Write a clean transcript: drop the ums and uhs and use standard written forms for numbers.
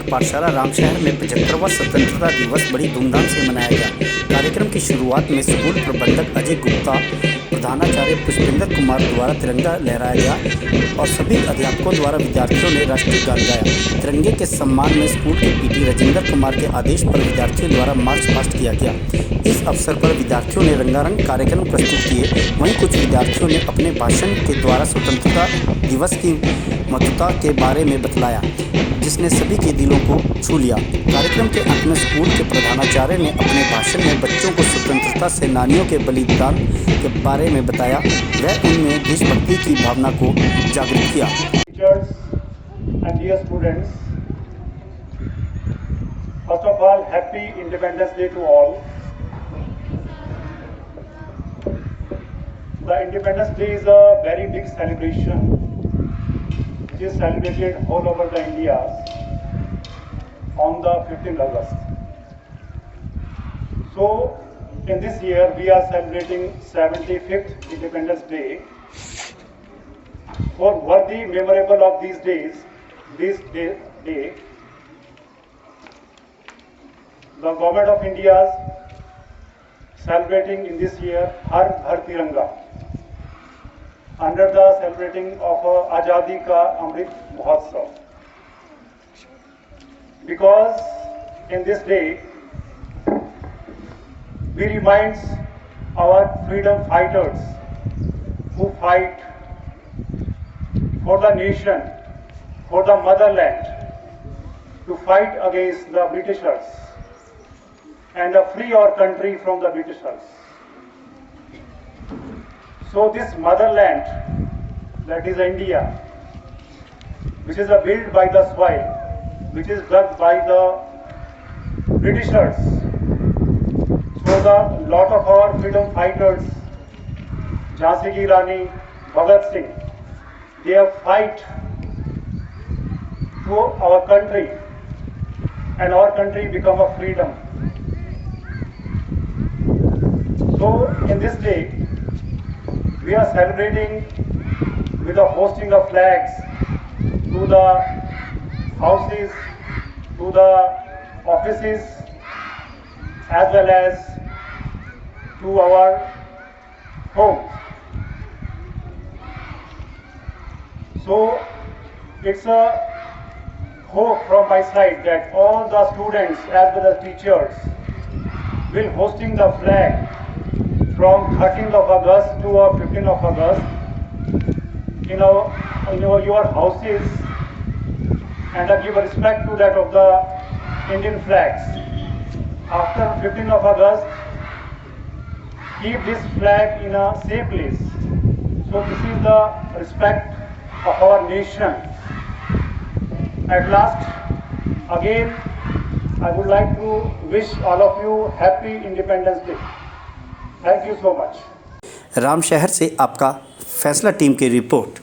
प्राथमिक पाठशाला रामशहर में 75वां स्वतंत्रता दिवस बड़ी धूमधाम से मनाया गया। कार्यक्रम की शुरुआत में स्कूल प्रबंधक अजय गुप्ता, प्रधानाचार्य पुष्पेंद्र कुमार द्वारा तिरंगा लहराया गया और सभी अध्यापकों द्वारा विद्यार्थियों ने राष्ट्रीय गान गाया। तिरंगे के सम्मान में स्कूल के पीटी राजेंद्र कुमार के आदेश पर विद्यार्थियों द्वारा मार्च पास्ट किया गया। इस अवसर पर विद्यार्थियों ने रंगारंग कार्यक्रम प्रस्तुत किए। वहीं कुछ विद्यार्थियों ने अपने भाषण के द्वारा स्वतंत्रता दिवस की महत्वता के बारे में बतलाया, जिसने सभी के दिलों को छू लिया। कार्यक्रम के अंत में स्कूल के प्रधानाचार्य ने अपने भाषण में बच्चों को स्वतंत्रता सेनानियों के बलिदान के बारे में बताया व उनमें देशभक्ति की भावना को जागृत किया। Teachers and dear students, first of all, happy Independence Day to all. The Independence Day is a very big celebration which is celebrated all over the India on the 15th August. So, in this year we are celebrating 75th Independence Day. For worthy memorable of these days, this day, the Government of India is celebrating in this year Har Ghar Tiranga under the celebrating of Azadi Ka Amrit Mahotsav. Because in this day, we remind our freedom fighters who fight for the nation, for the motherland, to fight against the Britishers and free our country from the Britishers. So this motherland, that is India, which is built by the soil, which is dug by the Britishers. So the lot of our freedom fighters, Jhansi Ki Rani, Bhagat Singh, they have fight to our country, and our country become a freedom. So in this day, we are celebrating with the hosting of flags to the houses, to the offices, as well as to our homes. So it's a hope from my side that all the students as well as teachers will hosting the flag from 13th of August to 15th of August in your houses, and give respect to that of the Indian flags. After 15th of August, keep this flag in a safe place. So this is the respect of our nation. At last, again, I would like to wish all of you happy Independence Day. Thank you so much. Ramshahar से आपका फैसला team की report.